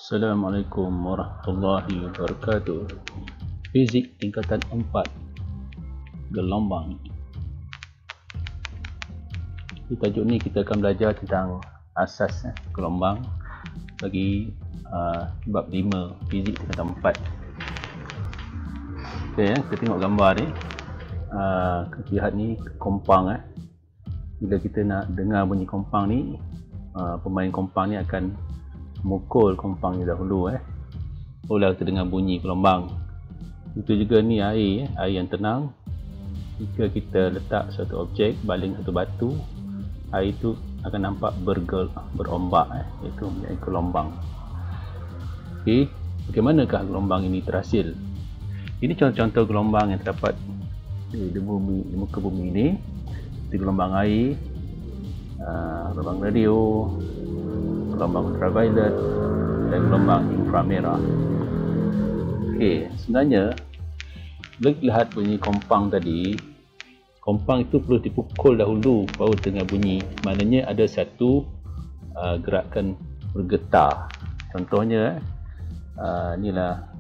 Assalamualaikum warahmatullahi wabarakatuh. Fizik tingkatan 4, gelombang. Di tajuk ni kita akan belajar tentang asas gelombang bagi bab 5 fizik tingkatan 4. Okey, kita tengok gambar ni. Kita lihat ni kompang. Bila kita nak dengar bunyi kompang ni, pemain kompang ni akan mukul kompang ni dahulu. Barulah kita dengar bunyi gelombang. Itu juga ni air yang tenang. Jika kita letak satu objek baling satu batu, air itu akan nampak berombak, iaitu menjadi gelombang. Okey, bagaimanakah gelombang ini terhasil? Ini contoh-contoh gelombang yang terdapat di muka bumi ini. Di gelombang air, gelombang radio, gelombang ultraviolet dan gelombang inframerah. Okey, sebenarnya bila lihat bunyi kompang tadi, kompang itu perlu dipukul dahulu baru dengar bunyi. Maknanya ada satu gerakan bergetar. Contohnya inilah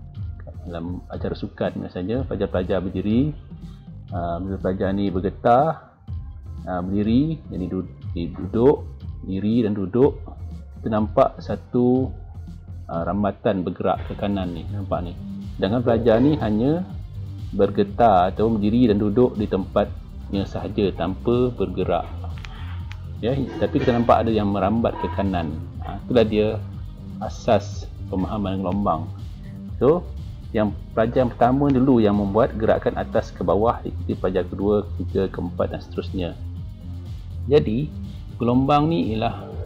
dalam acara sukan biasanya pelajar-pelajar berdiri. Bila pelajar ni bergetar, berdiri, jadi duduk, diri dan duduk, kita nampak satu rambatan bergerak ke kanan ni, nampak ni. Sedangkan pelajar ni hanya bergetar atau berdiri dan duduk di tempatnya sahaja tanpa bergerak. Ya, tapi kita nampak ada yang merambat ke kanan. Itulah dia asas pemahaman gelombang. So, yang pelajar yang pertama dulu yang membuat gerakan atas ke bawah, diikuti pelajar kedua, ketiga, keempat dan seterusnya. Jadi, gelombang ni ialah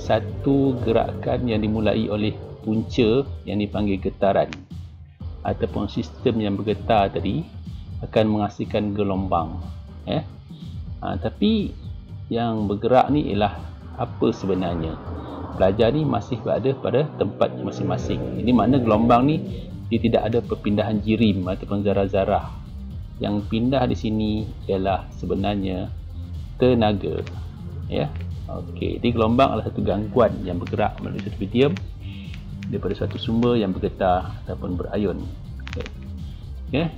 satu gerakan yang dimulai oleh punca yang dipanggil getaran, ataupun sistem yang bergetar tadi akan menghasilkan gelombang. Tapi yang bergerak ni ialah apa sebenarnya? Pelajar ni masih berada pada tempat masing-masing. Ini makna gelombang ni dia tidak ada perpindahan jirim ataupun zarah-zarah. Yang pindah di sini ialah sebenarnya tenaga. Okey, jadi gelombang adalah satu gangguan yang bergerak melalui satu medium daripada suatu sumber yang bergetar ataupun berayun. Okey.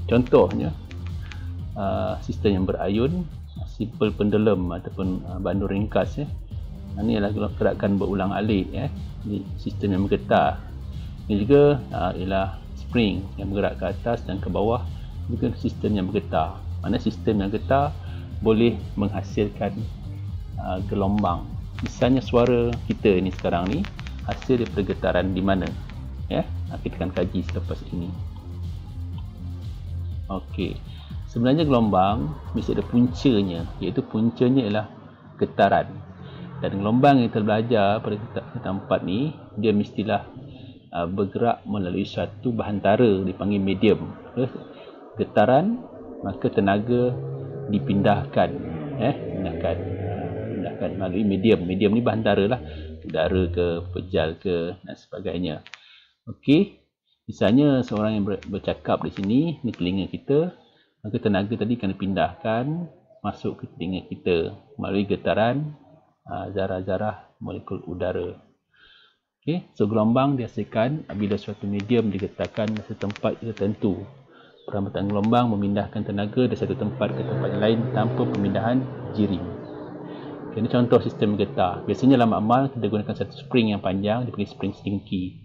Contohnya sistem yang berayun, simpel pendulum ataupun bandur ringkas. Ini adalah gerakan berulang alik. Jadi sistem yang bergetar. Ini juga ialah spring yang bergerak ke atas dan ke bawah, juga sistem yang bergetar. Mana sistem yang getar boleh menghasilkan gelombang. Misalnya suara kita ini sekarang ni hasil daripada getaran di mana? Kita akan kaji selepas ini. Okey, sebenarnya gelombang mesti ada puncanya, iaitu puncanya ialah getaran. Dan gelombang yang kita belajar pada tempat ni, dia mestilah bergerak melalui suatu bahantara dipanggil medium. Getaran, maka tenaga dipindahkan, pindahkan melalui medium. Medium ni bahantara lah, udara ke, pejal ke dan sebagainya. Okey, misalnya seorang yang bercakap di sini, ni telinga kita, maka tenaga tadi akan dipindahkan masuk ke telinga kita melalui getaran zarah-zarah molekul udara. Okey, so gelombang dihasilkan bila suatu medium digetarkan di satu tempat tertentu. Perambatan gelombang memindahkan tenaga dari satu tempat ke tempat yang lain tanpa pemindahan jirim. Ini contoh sistem getar. Biasanya dalam amal kita gunakan satu spring yang panjang, dipanggil spring slinky.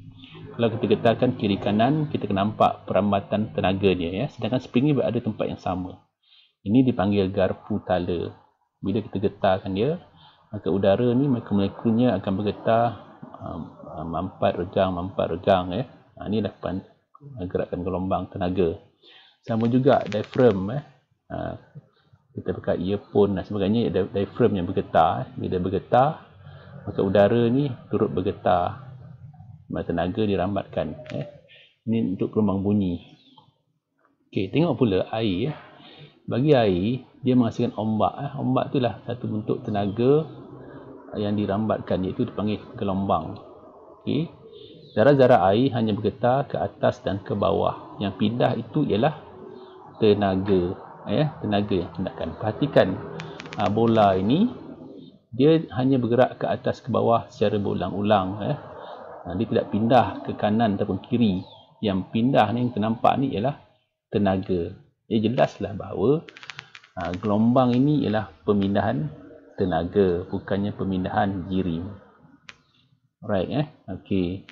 Kalau kita getarkan kiri kanan, kita akan nampak perambatan tenaga dia. Sedangkan spring ini berada di tempat yang sama. Ini dipanggil garpu tala. Bila kita getarkan dia, maka udara ni molekulnya akan bergetar mampat regang. Inilah gerakan gelombang tenaga. Sama juga diaphragm. Kita pakai earphone dan sebagainya, diaphragm yang bergetar. Bila bergetar, maka udara ni turut bergetar, tenaga dirambatkan. Ini untuk gelombang bunyi. Okey, tengok pula air. Bagi air, dia menghasilkan ombak. Ombak itulah satu bentuk tenaga yang dirambatkan, iaitu dipanggil gelombang. Okey, zarah-zarah air hanya bergetar ke atas dan ke bawah. Yang pindah itu ialah tenaga. Tenaga yang pindahkan. Perhatikan bola ini dia hanya bergerak ke atas ke bawah secara berulang-ulang. Dia tidak pindah ke kanan ataupun kiri. Yang pindah ni, yang ternampak ni ialah tenaga. Jelaslah bahawa gelombang ini ialah pemindahan tenaga, bukannya pemindahan jirim. Alright, okey.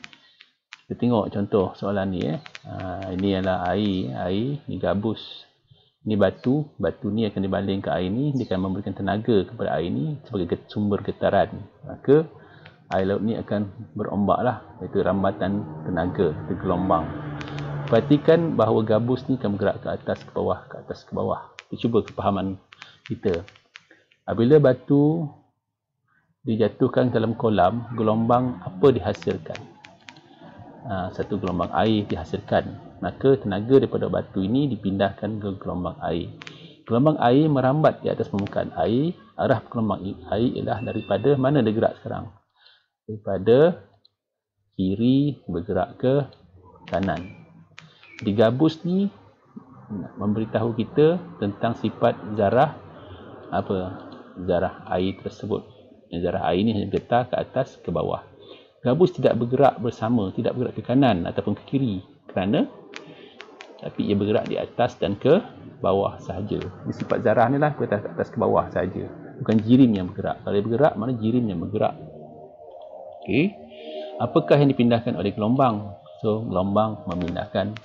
Kita tengok contoh soalan ni. Ini adalah air ni gabus. Ini batu ni akan dibaling ke air ni, dia akan memberikan tenaga kepada air ni sebagai sumber getaran. Maka air laut ni akan berombak lah, iaitu rambatan tenaga, itu gelombang. Perhatikan bahawa gabus ni akan bergerak ke atas ke bawah, ke atas ke bawah. Kita cuba kepahaman kita. Apabila batu dijatuhkan dalam kolam, gelombang apa dihasilkan? Satu gelombang air dihasilkan. Maka tenaga daripada batu ini dipindahkan ke gelombang air. Gelombang air merambat di atas permukaan air. Arah gelombang air ialah daripada mana dia gerak sekarang? Daripada kiri bergerak ke kanan. Di gabus ni memberitahu kita tentang sifat zarah zarah air tersebut. Zarah air ni hanya bergetar ke atas ke bawah. Gabus tidak bergerak bersama, tidak bergerak ke kanan ataupun ke kiri. Kerana tapi ia bergerak di atas dan ke bawah sahaja. Sifat zarah ni lah bergerak ke atas ke bawah sahaja. Bukan jirim yang bergerak. Kalau dia bergerak, mana jirim yang bergerak. Okey. Apakah yang dipindahkan oleh gelombang? So, gelombang memindahkan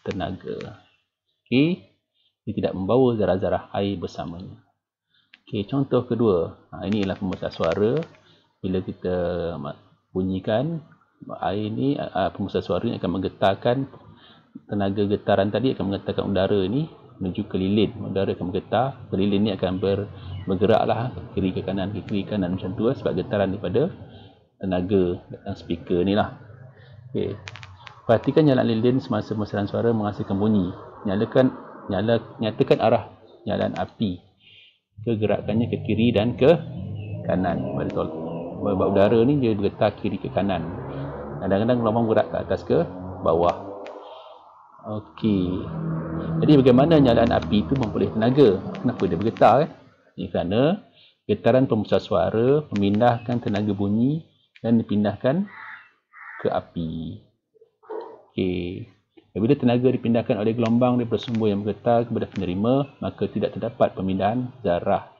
tenaga. Okey. Dia tidak membawa zarah-zarah air bersamanya. Okey, contoh kedua. Ini ialah pembesar suara. Bila kita bunyikan, air ni, pembesar suara ni akan menggetarkan tenaga getaran tadi, akan menggetarkan udara ni menuju ke lilin. Udara akan bergetar, lilin ni akan bergeraklah kiri ke kanan, ke kiri ke kanan macam tu sebab getaran daripada tenaga dalam speaker ni lah. Okay. Perhatikan jalan lilin semasa pembesaran suara menghasilkan bunyi. Nyatakan arah jalan api, kegerakannya ke kiri dan ke kanan. Sebab udara ni dia bergetar kiri ke kanan. Kadang-kadang gelombang bergerak ke atas ke bawah. Okey. Jadi bagaimana nyalaan api itu memperoleh tenaga? Kenapa dia bergetar? Ini kerana getaran pembesar suara memindahkan tenaga bunyi dan dipindahkan ke api. Okey. Apabila tenaga dipindahkan oleh gelombang daripada sumber yang bergetar kepada penerima, maka tidak terdapat pemindahan zarah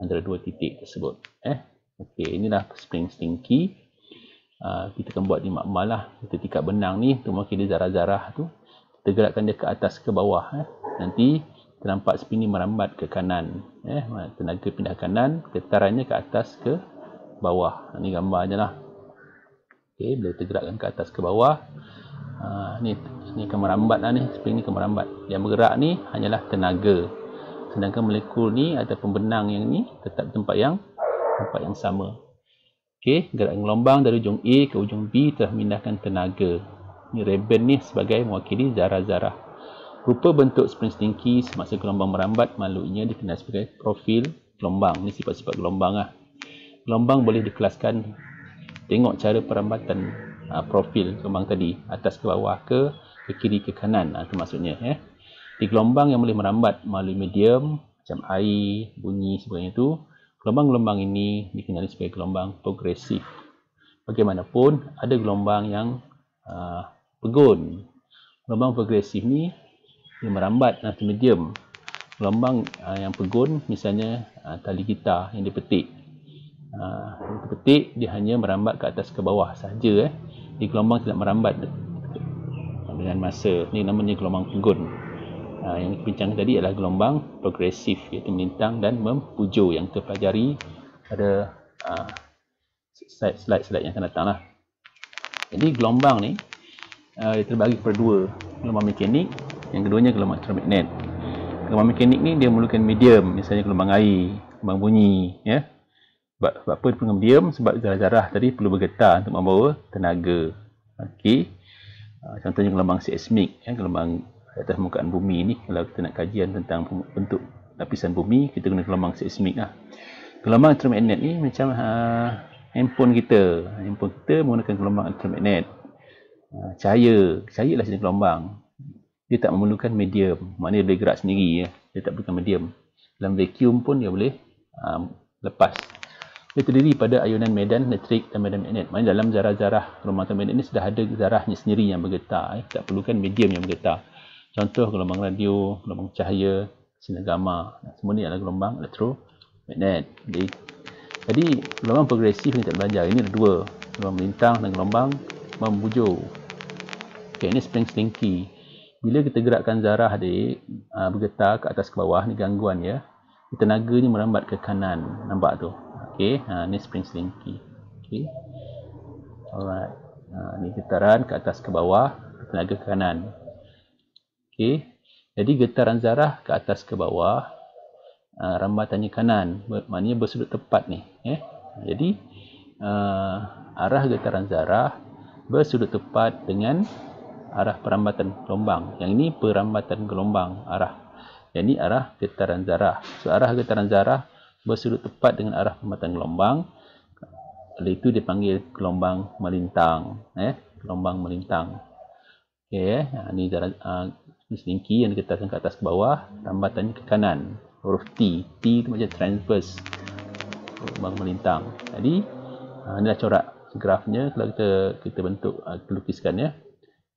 antara dua titik tersebut. Okey, inilah spring stinky. Kita akan buat di makmal lah. Kita tikat benang ni untuk mewakili zarah-zarah tu. Kita gerakkan dia ke atas ke bawah. Nanti ternampak spring ni merambat ke kanan. Tenaga pindah kanan, getarannya ke atas ke bawah. Ini gambarnya lah. Okey, bila kita gerakkan ke atas ke bawah, ni akan merambat lah ni. Spring ni akan merambat. Yang bergerak ni hanyalah tenaga. Sedangkan molekul ni ataupun benang yang ni tetap tempat yang sama. Okey, gerakan gelombang dari ujung A ke ujung B telah memindahkan tenaga. Ini ribbon ni sebagai mewakili zarah-zarah. Rupa bentuk spring stinky semasa gelombang merambat makhluknya dikenal sebagai profil gelombang. Ini sifat-sifat gelombang lah. Gelombang boleh dikelaskan. Tengok cara perambatan profil gelombang tadi, atas ke bawah ke kiri ke kanan. Itu maksudnya. Di gelombang yang boleh merambat melalui medium macam air, bunyi sebagainya itu, gelombang-gelombang ini dikenali sebagai gelombang progresif. Bagaimanapun, ada gelombang yang pegun. Gelombang progresif ni dia merambat ke medium. Gelombang yang pegun, misalnya tali gitar yang dipetik. Yang dipetik, dia hanya merambat ke atas ke bawah sahaja. Di gelombang tidak merambat dengan masa. Ini namanya gelombang pegun. Yang kita bincang tadi adalah gelombang progresif, iaitu melintang dan membujur, yang kita pelajari pada slide-slide yang akan datang lah. Jadi gelombang ni terbagi kepada dua, gelombang mekanik, yang keduanya gelombang elektromagnet. Gelombang mekanik ni dia memerlukan medium, misalnya gelombang air, gelombang bunyi, Sebab apa dia perlu medium? Sebab zarah-zarah tadi perlu bergetar untuk membawa tenaga. Okey. Contohnya gelombang seismik, gelombang atas permukaan bumi ni, kalau kita nak kajian tentang bentuk lapisan bumi, kita guna gelombang seismik lah. Gelombang elektromagnet ni macam handphone kita. Handphone kita menggunakan gelombang elektromagnet. Cahaya lah jenis gelombang. Dia tak memerlukan medium. Maknanya dia boleh gerak sendiri. Dia tak perlukan medium. Dalam vacuum pun dia boleh lepas. Dia terdiri pada ayunan medan elektrik dan medan magnet. Maksudnya dalam zarah-zarah gelombang magnet ini sudah ada zarahnya sendiri yang bergetar. Tak perlukan medium yang bergetar. Contoh gelombang radio, gelombang cahaya, sinar gamma. Semua ni adalah gelombang elektromagnet. Jadi gelombang progresif ni tak belajar. Ini ada dua. Gelombang melintang dan gelombang membujur. Okay, ini spring slinky. Bila kita gerakkan zarah dia bergetar ke atas ke bawah, ni gangguan ya. Tenaga ni merambat ke kanan. Nampak tu? Okey, ni spring slinky. Okey. Alright. Ni getaran ke atas ke bawah, tenaga ke kanan. Okey. Jadi getaran zarah ke atas ke bawah, rambatannya kanan. Maknanya bersudut tepat ni. Jadi arah getaran zarah bersudut tepat dengan arah perambatan gelombang. Yang ini perambatan gelombang arah. Yang ini arah getaran zarah. So arah getaran zarah bersudut tepat dengan arah perambatan gelombang. Oleh itu dipanggil gelombang melintang. Gelombang melintang. Okey, ini zarah slinky yang diketarkan ke atas ke bawah, rambatannya ke kanan. Huruf T. T itu macam transverse. Gelombang melintang. Jadi inilah corak grafnya kalau kita bentuk, kita lukiskan ya.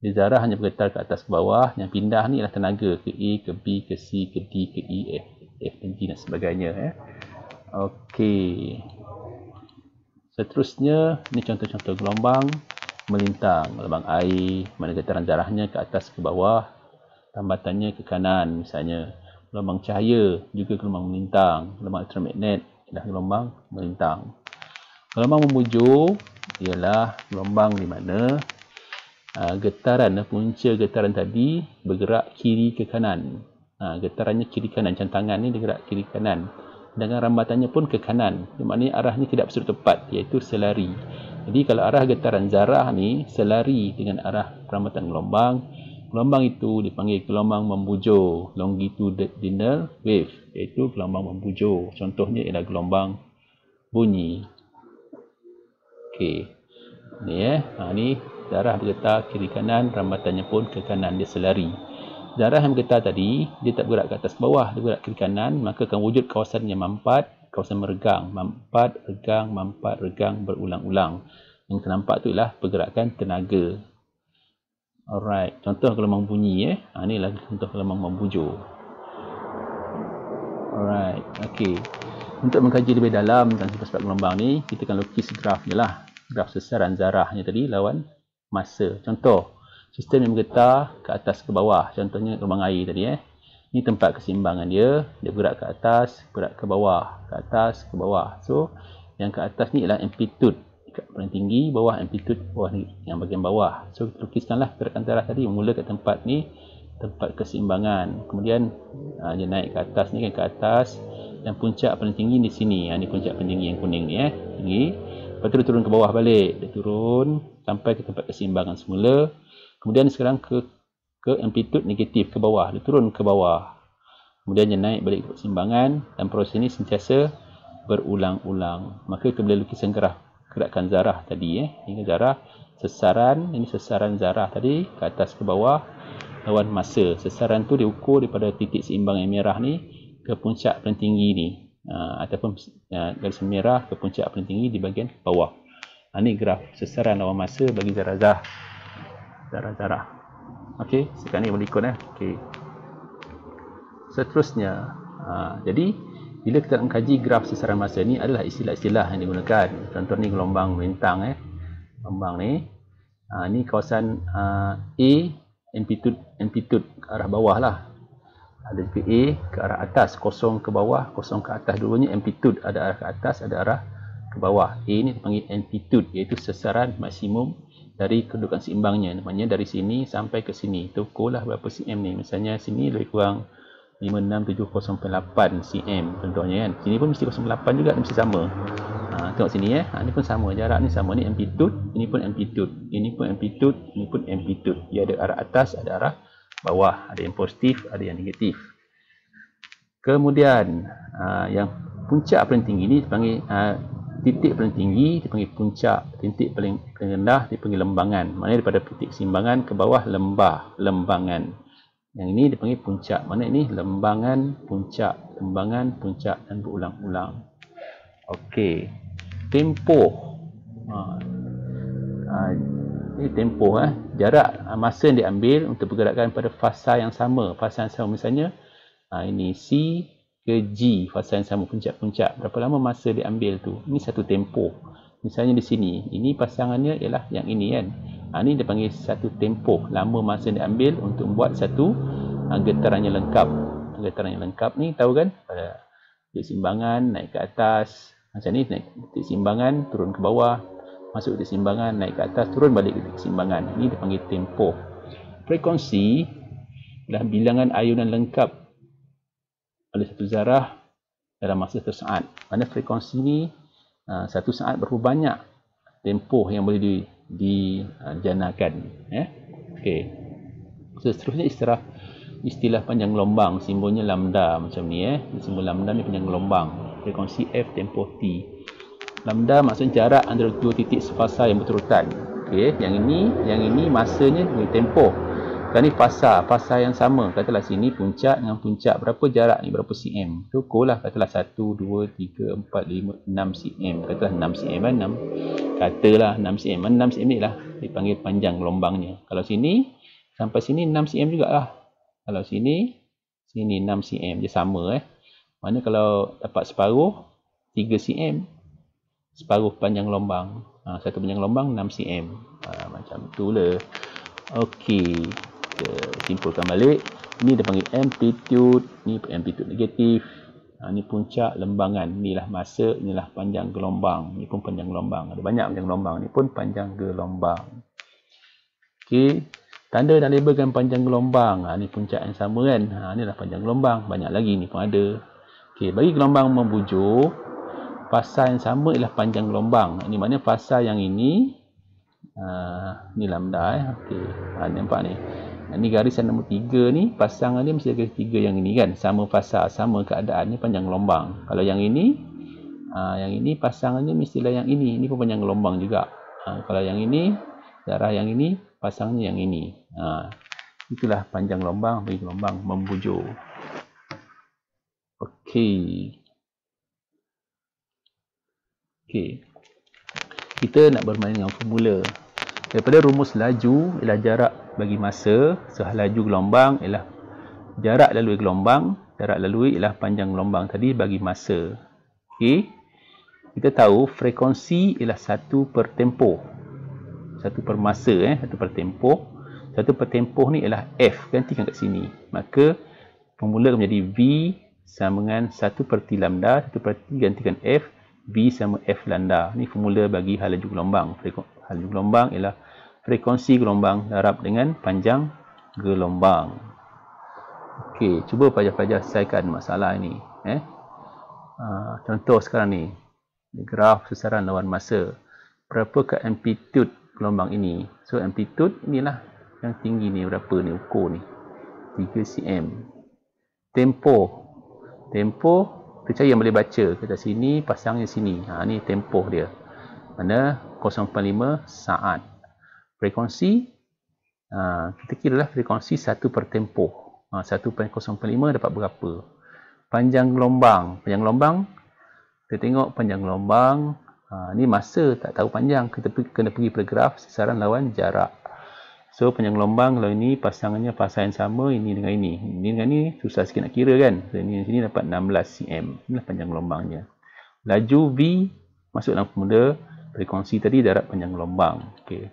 Di zarah hanya bergetar ke atas ke bawah, yang pindah ni adalah tenaga ke A, ke B, ke C, ke D, ke E, F dan G dan sebagainya. Okey. Seterusnya, ini contoh-contoh gelombang melintang. Gelombang air, mana getaran zarahnya ke atas ke bawah, rambatannya ke kanan misalnya. Gelombang cahaya, juga gelombang melintang. Gelombang elektromagnet adalah gelombang melintang. Gelombang membujur ialah gelombang di mana getaran, punca getaran tadi bergerak kiri ke kanan. Getarannya kiri kanan, macam tangan ni bergerak kiri kanan. Dengan rambatannya pun ke kanan. Maknanya arahnya tidak bersudut tepat, iaitu selari. Jadi kalau arah getaran zarah ni selari dengan arah perambatan gelombang, gelombang itu dipanggil gelombang membujur, longitudinal wave, iaitu gelombang membujur. Contohnya ialah gelombang bunyi. Okey. Ni ni zarah bergetar kiri kanan, rambatannya pun ke kanan, dia selari. Zarah yang bergetar tadi, dia tak bergerak ke atas bawah, dia bergerak kiri kanan, maka akan wujud kawasan yang mampat, kawasan meregang. Mampat, regang berulang-ulang. Yang ternampak tu ialah pergerakan tenaga. Alright, contoh gelombang bunyi ni adalah contoh gelombang membujur. Alright, okey. Untuk mengkaji lebih dalam tentang sifat gelombang ni, kita akan lukis graf je lah. Graf sesaran zarahnya tadi lawan masa. Contoh, sistem yang bergetar ke atas ke bawah. Contohnya gelombang air tadi. Ini tempat keseimbangan dia. Dia bergerak ke atas, bergerak ke bawah. Ke atas, ke bawah. So, yang ke atas ni ialah amplitude. Paling tinggi, bawah amplitude, bawah ni yang bahagian bawah. So, kita lukiskanlah gerakan zarah tadi. Mula ke tempat ni, tempat keseimbangan. Kemudian, dia naik ke atas ni kan, ke atas. Dan puncak paling tinggi di sini. Ini puncak paling tinggi yang kuning ni. Tinggi. Lepas tu dia turun ke bawah balik. Dia turun sampai ke tempat keseimbangan semula. Kemudian sekarang ke amplitude negatif, ke bawah. Dia turun ke bawah. Kemudian dia naik balik ke keseimbangan. Dan proses ini sentiasa berulang-ulang. Maka kita boleh lukiskan graf gerakan zarah tadi. Ini zarah sesaran. Ini sesaran zarah tadi. Ke atas ke bawah. Lawan masa. Sesaran tu diukur daripada titik seimbang yang merah ni ke puncak paling tinggi ni. Ataupun garis merah ke puncak paling tinggi di bahagian bawah. Ini graf sesaran lawan masa bagi zarah-zarah. Okey, sekarang ni boleh ikut Okey. Seterusnya, jadi bila kita mengkaji graf sesaran masa ni adalah istilah-istilah yang digunakan. Contoh ni gelombang melintang gelombang ni. Ni kawasan A, amplitude ke arah bawah lah. Ada juga A ke arah atas, kosong ke bawah, kosong ke atas. Dulunya amplitude, ada arah ke atas, ada arah ke bawah. A ni dipanggil amplitude, iaitu sesaran maksimum dari kedudukan seimbangnya. Namanya dari sini sampai ke sini. Ukurlah berapa cm ni. Misalnya sini lebih kurang 56708 cm contohnya kan. Sini pun mesti 08 juga, mesti sama. Tengok sini ini pun sama, jarak ni sama. Ni amplitude, ini pun amplitude. Ini pun amplitude, ini pun amplitude. Dia ada arah atas, ada arah bawah, ada yang positif, ada yang negatif. Kemudian yang puncak paling tinggi ni dipanggil titik paling tinggi dipanggil puncak, titik paling rendah dipanggil lembangan. Maknanya daripada titik keseimbangan ke bawah lembah, lembangan. Yang ini dipanggil puncak. Mana ini lembangan, puncak dan berulang-ulang. Okey. tempoh. Ini tempoh, jarak masa yang diambil untuk pergerakan pada fasa yang sama. Fasa yang sama misalnya ini C ke G, fasa yang sama, puncak-puncak. Berapa lama masa diambil tu? Ini satu tempoh. Misalnya di sini, ini pasangannya ialah yang ini kan. Ini dia panggil satu tempoh. Lama masa diambil untuk membuat satu getaran yang lengkap. Getaran yang lengkap ni tahu kan? Pada titik simbangan, naik ke atas. Macam ni, naik titik simbangan, turun ke bawah. Masuk titik simbangan, naik ke atas, turun balik ke titik simbangan. Ini dia panggil tempoh. Frekuensi adalah bilangan ayunan lengkap oleh satu zarah dalam masa satu saat. Mana frekuensi ni satu saat berapa banyak tempoh yang boleh dijanakan. Okey. Seterusnya istilah panjang gelombang, simbolnya lambda macam ni. Simbol lambda ni panjang gelombang. Frekuensi F, tempoh T. Lambda maksudnya jarak antara dua titik sefasa yang berterutan. Okey, yang ini masanya dengan tempoh. Kan ni fasa yang sama. Katalah sini puncak dengan puncak, berapa jarak ni, berapa cm. Cukup lah, katalah 1 2 3 4 5 6 cm. Katalah 6 cm kan, 6. Katalah 6 cm. 6 cm ni lah dipanggil panjang gelombangnya. Kalau sini sampai sini 6 cm jugalah. Kalau sini 6 cm, dia sama Mana kalau dapat separuh 3 cm. Separuh panjang gelombang. Satu panjang gelombang 6 cm. Macam tu lah. Okey. Kita simpulkan balik. Ini dia panggil amplitude. Ni amplitude negatif. Ni puncak lembangan. Inilah masa. Inilah panjang gelombang. Ni pun panjang gelombang. Ada banyak panjang gelombang. Ni pun panjang gelombang. Okey. Tanda dan labelkan panjang gelombang. Ni puncak yang sama kan. Inilah panjang gelombang. Banyak lagi ni pun ada. Okey. Bagi gelombang membujur, fasa yang sama ialah panjang gelombang. Ini maknanya fasa yang ini. Ni lambda Okey. Nampak ni. Ini garisan nombor 3 ni, pasangan dia mesti garis 3 yang ini kan. Sama fasa, sama keadaan, ni panjang gelombang. Kalau yang ini pasangannya mestilah yang ini. Ini pun panjang gelombang juga. Kalau yang ini, darah yang ini, pasangannya yang ini. Itulah panjang gelombang bagi gelombang membujur. Okey. Kita nak bermain dengan formula. Daripada rumus laju ialah jarak bagi masa, laju gelombang ialah jarak lalui gelombang, jarak lalui ialah panjang gelombang tadi bagi masa. Okey. Kita tahu frekuensi ialah 1 per tempoh. 1 per masa 1 per tempoh. 1 per tempoh ni ialah F, gantikan kat sini. Maka formula menjadi V sama dengan 1 per T lambda, 1 per T gantikan F, V sama F lambda. Ni formula bagi hal laju gelombang. Laju gelombang ialah frekuensi gelombang darab dengan panjang gelombang. Okey, cuba pelajar-pelajar selesaikan masalah ini. Contoh sekarang ni, graf sesaran lawan masa. Berapakah amplitude gelombang ini? So amplitude inilah yang tinggi ni, berapa ni, ukur ni, 3 cm. Tempoh percaya boleh baca. Kita sini, pasangnya sini. Ni tempoh dia. Mana 0.5 saat. Frekuensi, kita kiralah frekuensi 1 per tempoh. 1.05 dapat berapa? Panjang gelombang. Kita tengok panjang gelombang. Ni masa, tak tahu panjang. Kita kena pergi pada graf sesaran lawan jarak. So panjang gelombang, kalau ini pasangannya fasa yang sama, ini dengan ini. Ini dengan ini susah sikit nak kira kan. So ini sini dapat 16 cm. Inilah panjang gelombangnya. Laju V masuk dalam formula frekuensi tadi darab panjang gelombang. Okey,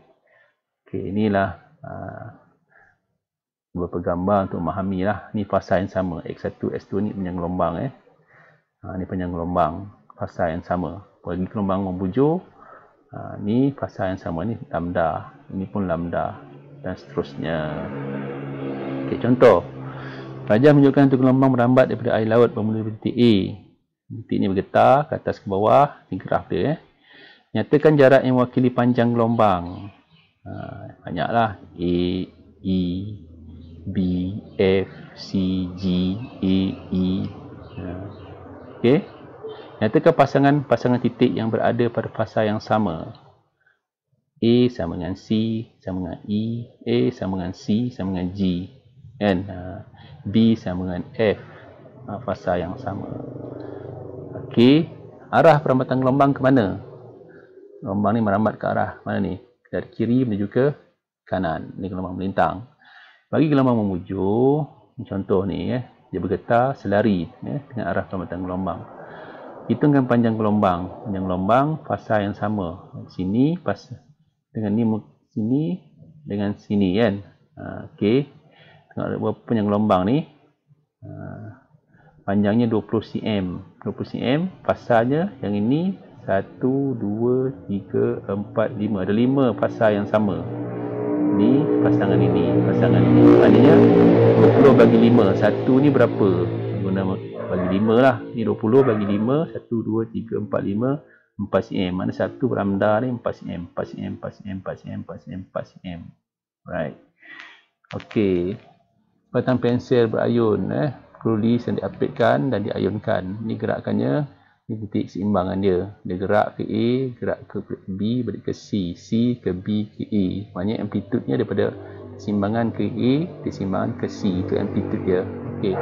inilah beberapa gambar untuk memahami lah. Ni fasa yang sama. X1, X2 ni panjang gelombang ni panjang gelombang. Fasa yang sama. Bagi gelombang membujur, ni fasa yang sama. Ni lambda. Ini pun lambda. Dan seterusnya. Okey, contoh. Pelajar menunjukkan untuk gelombang merambat daripada air laut bermula dari titik A. Titik ni bergetar ke atas ke bawah. Ni graf dia. Nyatakan jarak yang mewakili panjang gelombang. Banyaklah. A, E, B, F, C, G, A, E. Okey. Nyatakan pasangan titik yang berada pada fasa yang sama. A sama dengan C, sama dengan E. A sama dengan C, sama dengan G. Kan? B sama dengan F. Fasa yang sama. Okey. Arah perambatan gelombang ke mana? Gelombang ni merambat ke arah mana ni? Dari kiri menuju ke kanan. Ni gelombang melintang. Bagi gelombang memuju, contoh ni dia bergetar selari dengan arah perambatan gelombang. Hitungkan panjang gelombang. Panjang gelombang fasa yang sama. Sini dengan ni sini dengan sini kan. Okey. Tengok berapa panjang gelombang ni. Panjangnya 20 cm. 20 cm fasanya yang ini 1 2 3 4 5. Ada 5 fasa yang sama. Ni pasangan ini, pasangan ini. Maknanya 20 bagi 5. Satu ni berapa? Guna bagi 5 lah. Ni 20 bagi 5. 1 2 3 4 5. 4 cm. Mana satu beranda ni 4 cm. 4 cm, 4 cm, 4 cm, 4 cm, 4 cm. Right. Okey. Batang pensel berayun tulis yang diapitkan dan diayunkan. Ini gerakannya, ini titik seimbangan dia. Dia gerak ke A, gerak ke B, balik ke C. C ke B ke A. Maknanya amplitudenya daripada seimbangan ke A, diseimbangan ke C. Itu amplitude dia. Okey.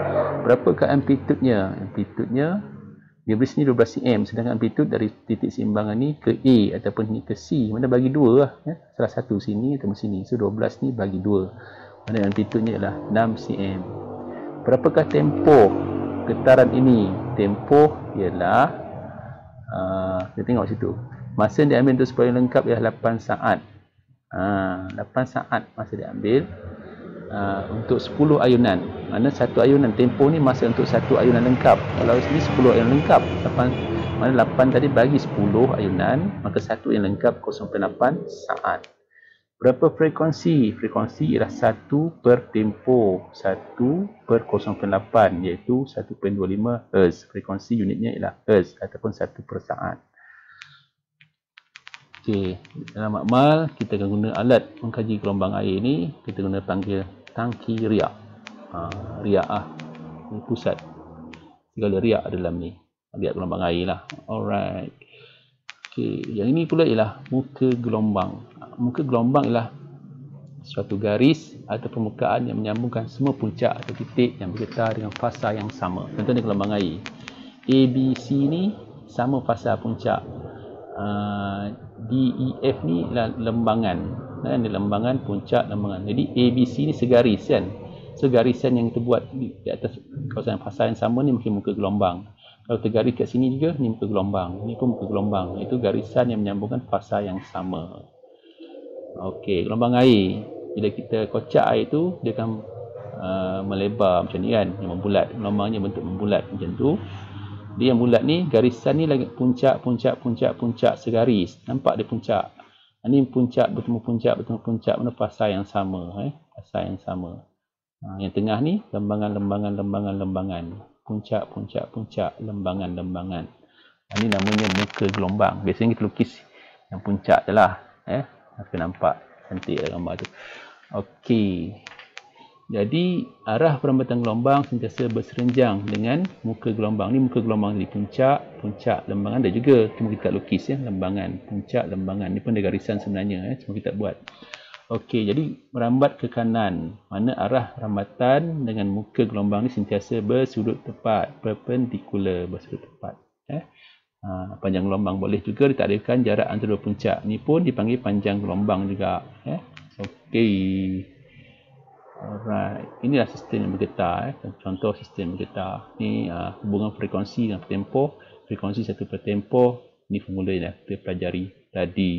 Berapakah amplitudenya? Amplitudenya dia beri sini 12 cm. Sedangkan amplitude dari titik seimbangan ni ke A ataupun ni ke C. Mana bagi 2 lah. Salah satu sini atau sini. So 12 ni bagi 2. Mana amplitudenya ialah 6 cm. Berapakah tempoh getaran ini? Tempoh ialah kita tengok situ. Masa yang diambil untuk supaya lengkap ialah 8 saat. 8 saat masa diambil untuk 10 ayunan. Mana satu ayunan tempoh ni masa untuk satu ayunan lengkap. Kalau sini 10 ayunan lengkap. Mana 8 tadi bagi 10 ayunan, maka satu yang lengkap 0.8 saat. Berapa frekuensi? Frekuensi ialah 1 per tempoh. 1 per 0.8 iaitu 1.25 Hz. Frekuensi unitnya ialah Hz ataupun 1 per saat. Okey, dalam makmal kita akan guna alat mengkaji gelombang air ni. Kita guna panggil tangki riak. Riak ini pusat segala riak dalam ni. Riak gelombang air lah. Alright. Okey, yang ini pula ialah muka gelombang. Muka gelombang ialah suatu garis atau permukaan yang menyambungkan semua puncak atau titik yang bergetar dengan fasa yang sama. Contohnya gelombang air. A, B, C ni sama fasa puncak. D, E, F ni adalah lembangan. Ini lembangan, puncak, lembangan. Jadi A, B, C ni segaris kan. So garisan yang kita buat di atas kawasan fasa yang sama ni mungkin muka gelombang. Kalau tergaris kat sini juga, ni muka gelombang. Ni pun muka gelombang. Itu garisan yang menyambungkan fasa yang sama. Okey, gelombang air. Bila kita kocak air tu, dia akan melebar macam ni kan. Yang membulat. Gelombangnya bentuk membulat macam tu. Dia yang bulat ni, garisan ni lagi puncak, puncak, puncak, puncak segaris. Nampak dia puncak. Ini puncak, bertemu puncak, bertemu puncak. Mana fasa yang sama. Fasa yang sama. Yang tengah ni, lembangan, lembangan, lembangan, lembangan. Puncak, puncak, puncak, lembangan, lembangan. Ini namanya muka gelombang. Biasanya kita lukis yang puncak je lah. Akan nampak cantik lah gambar tu. Okey. Jadi arah perambatan gelombang sentiasa berserenjang dengan muka gelombang. Ni muka gelombang di puncak, puncak, lembangan. Ada juga cuma kita lukis lembangan, puncak, lembangan. Ni pun ada garisan sebenarnya cuma kita buat. Okey, jadi merambat ke kanan. Mana arah rambatan dengan muka gelombang ni sentiasa bersudut tepat, perpendicular, bersudut tepat. Panjang gelombang boleh juga ditakdirkan jarak antara dua puncak. Ni pun dipanggil panjang gelombang juga. Okey. Alright. Inilah sistem yang bergetar. Contoh sistem bergetar. Ni hubungan frekuensi dan tempoh. Frekuensi 1 per tempoh. Ni formula yang kita pelajari tadi.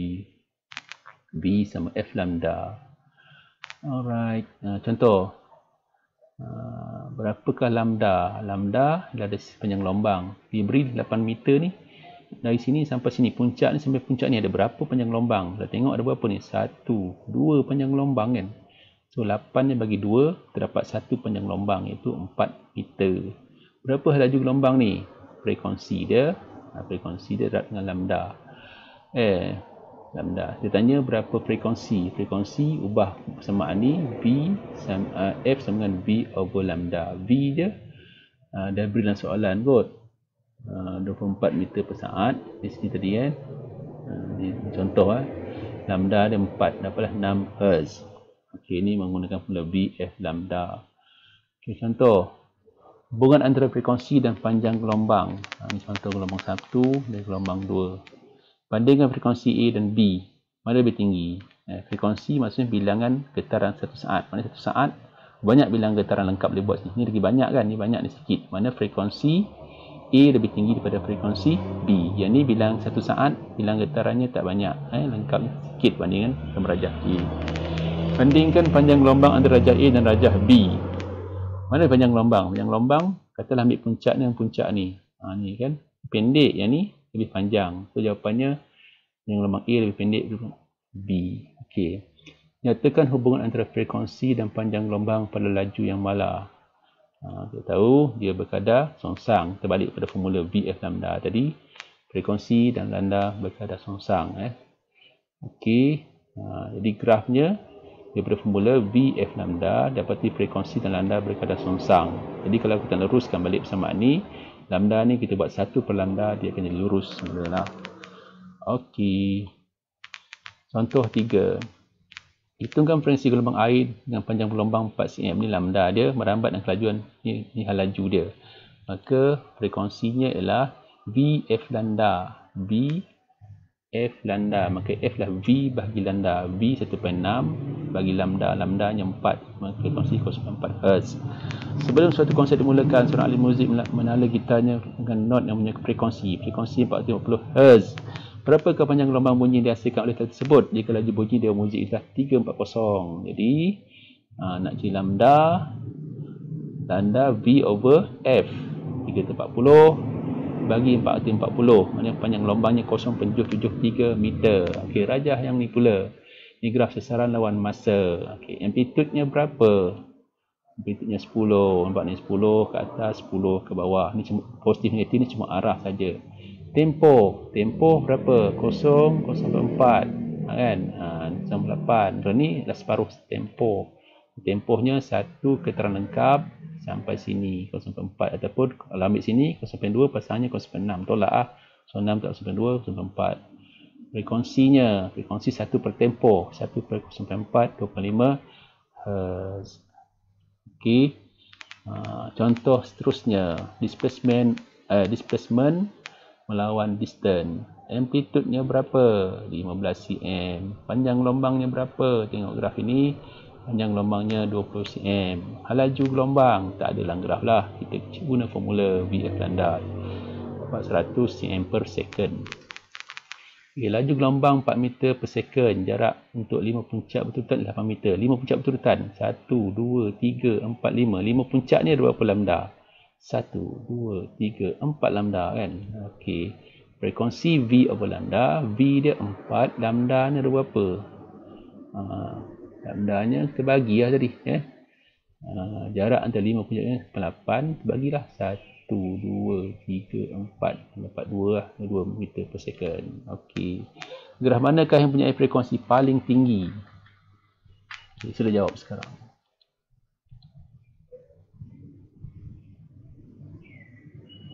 V sama F lambda. Alright. Contoh. Berapakah lambda? Lambda adalah dari panjang gelombang. Diberi 8 meter ni. Dari sini sampai sini. Puncak ni sampai puncak ni ada berapa panjang gelombang? Kita tengok ada berapa ni? 1, 2 panjang gelombang kan? So 8 ni bagi 2. Terdapat 1 panjang gelombang. Iaitu 4 meter. Berapa laju gelombang ni? Frekuensi dia. Frekuensi dia adalah dengan lambda. Lambda. Dia tanya berapa frekuensi. Frekuensi ubah persamaan ni V sama, F sama dengan V over lambda. V je dah beri dalam soalan kot. 24 meter per saat. Di sini tadi kan. Contoh lambda dia 4. Dapatlah 6 Hz. Okey, ni menggunakan formula V F lambda. Okey, contoh. Hubungan antara frekuensi dan panjang gelombang. Ini contoh gelombang 1 dan gelombang 2. Bandingkan frekuensi A dan B, mana lebih tinggi? Frekuensi maksudnya bilangan getaran satu saat. Mana satu saat banyak bilangan getaran lengkap boleh buat sini. Ni lagi banyak kan? Ni banyak ni sikit. Mana frekuensi A lebih tinggi daripada frekuensi B. Yang ni bilangan satu saat, bilangan getarannya tak banyak. Lengkap sikit bandingkan dengan rajah A. Bandingkan panjang gelombang antara rajah A dan rajah B. Mana panjang gelombang? Panjang gelombang, katalah ambil puncak ni dan puncak ni. Ni kan pendek, yang ni lebih panjang. So jawapannya panjang gelombang A lebih pendek daripada B. Okey. Nyatakan hubungan antara frekuensi dan panjang gelombang pada laju yang mala. Kita tahu dia berkadar songsang. Kita balik pada formula VF lambda tadi. Frekuensi dan lambda berkadar songsang. Okey. Jadi grafnya daripada formula VF lambda dapati frekuensi dan lambda berkadar songsang. Jadi kalau kita luruskan balik persamaan ni, lambda ni kita buat 1 per lambda, dia akan jadi lurus. Okey. Contoh 3. Hitungkan frekuensi gelombang air dengan panjang gelombang 4 cm. Ni lambda dia merambat dengan kelajuan. Ni hal laju dia. Maka frekuensinya ialah VF lambda. VF lambda. Maka F lah V bahagi lambda. V 1.6 bagi lambda. Lambdanya 4. Maka frekuensi 0.4 Hz. Sebelum suatu konsert dimulakan, seorang ahli muzik menala gitarnya dengan not yang punya frekuensi 450 Hz. Berapakah panjang gelombang bunyi yang dihasilkan oleh tali tersebut jika laju bunyi dia muzik adalah 340? Jadi nak cari lambda V over F 340 bagi 440. Maknanya panjang gelombangnya 0.773 meter. Okey, rajah yang ni pula. Ni graf sasaran lawan masa. Okey, amplitudenya berapa? Amplitudenya 10. Nampak ni 10 ke atas, 10 ke bawah. Ni cuma positif negatif, ni cuma arah saja. Tempoh berapa? 0.04 kan? 0.8. So ni dah separuh tempoh. Tempohnya 1 keterangan lengkap sampai sini 0.4 ataupun kalau ambil sini 0.2 pasangnya 0.6. Tolak 0.6 tak 0.2 0.4. Frekuensi 1 per tempoh 1 per 0.4 2.5 Hz. Okey. Contoh seterusnya, displacement melawan distance. Amplitudenya berapa? 15 cm. Panjang gelombangnya berapa? Tengok graf ini. Panjang gelombangnya 20 cm. Laju gelombang tak ada dalam graf lah. Kita guna formula VF lambda. Dapat 100 cm per second. Okay, laju gelombang 4 meter per second. Jarak untuk 5 puncak berturutan 8 meter. 5 puncak berturutan. 1, 2, 3, 4, 5. 5 puncak ni ada berapa lambda? 1, 2, 3, 4 lambda kan. Okey. Frekuensi V over lambda. V dia 4. Lambda ni ada berapa? Lambdanya kita bagilah tadi. Jarak antara 5 puncaknya 8. Bagilah 1, 2, 3, 4. Dapat 2 lah. 2 meter per second. Okey. Graf manakah yang punya frekuensi paling tinggi? Okay, sudah jawab sekarang.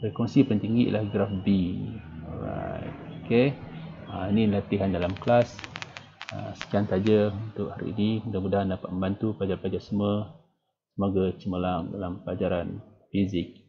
Frekuensi paling tinggi ialah graf B. Alright. Okey. Ini latihan dalam kelas. Sekian saja untuk hari ini. Mudah-mudahan dapat membantu pelajar-pelajar semua. Semoga cemerlang dalam pelajaran fizik.